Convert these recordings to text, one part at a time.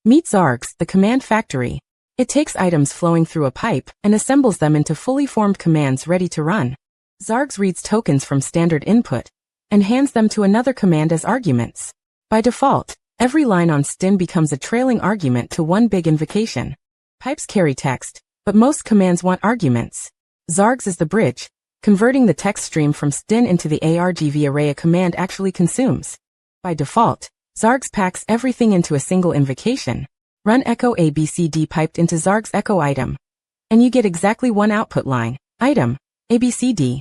Meet xargs, the command factory. It takes items flowing through a pipe and assembles them into fully formed commands ready to run. Xargs reads tokens from standard input and hands them to another command as arguments. By default, every line on stdin becomes a trailing argument to one big invocation. Pipes carry text, but most commands want arguments. Xargs is the bridge, converting the text stream from stdin into the argv array a command actually consumes. By default, xargs packs everything into a single invocation. Run echo abcd piped into xargs echo item, and you get exactly one output line, item, abcd.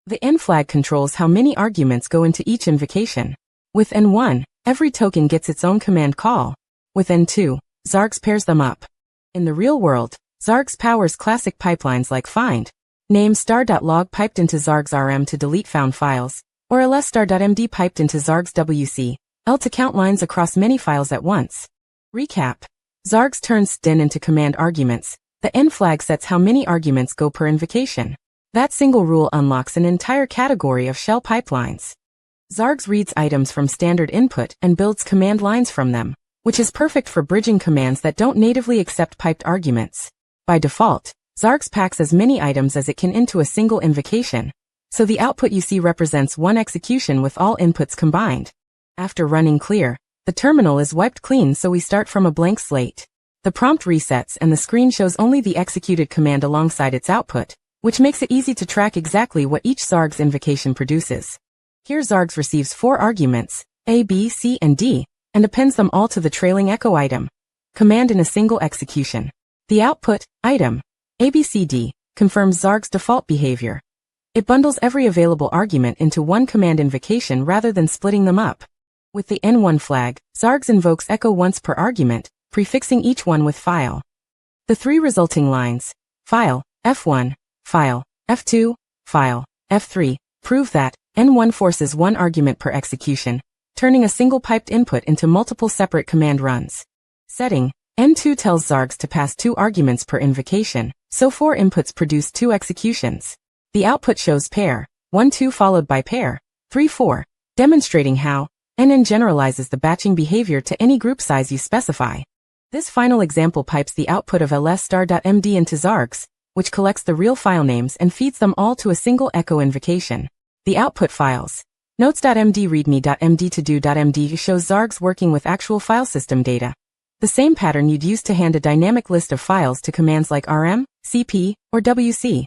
The n flag controls how many arguments go into each invocation. With n1, every token gets its own command call. With n2, xargs pairs them up. In the real world, xargs powers classic pipelines like find, name star.log piped into xargs rm to delete found files, or ls*.md piped into xargs wc, l to count lines across many files at once. Recap. Xargs turns stdin into command arguments. The n flag sets how many arguments go per invocation. That single rule unlocks an entire category of shell pipelines. Xargs reads items from standard input and builds command lines from them, which is perfect for bridging commands that don't natively accept piped arguments. By default, xargs packs as many items as it can into a single invocation, so the output you see represents one execution with all inputs combined. After running clear, the terminal is wiped clean, so we start from a blank slate. The prompt resets and the screen shows only the executed command alongside its output, which makes it easy to track exactly what each xargs invocation produces. Here xargs receives 4 arguments, A, B, C, and D, and appends them all to the trailing echo item command in a single execution. The output, item, ABCD, confirms xargs' default behavior. It bundles every available argument into one command invocation rather than splitting them up. With the n1 flag, xargs invokes echo once per argument, prefixing each one with file. The 3 resulting lines, file, f1, file, f2, file, f3, prove that n1 forces one argument per execution, turning a single piped input into multiple separate command runs. Setting, n2 tells xargs to pass 2 arguments per invocation, so 4 inputs produce 2 executions. The output shows pair, 1 2 followed by pair, 3 4, demonstrating how nn generalizes the batching behavior to any group size you specify. This final example pipes the output of ls*.md into xargs, which collects the real file names and feeds them all to a single echo invocation. The output files, notes.md readme.md to-do.md shows xargs working with actual file system data. The same pattern you'd use to hand a dynamic list of files to commands like rm, cp, or wc.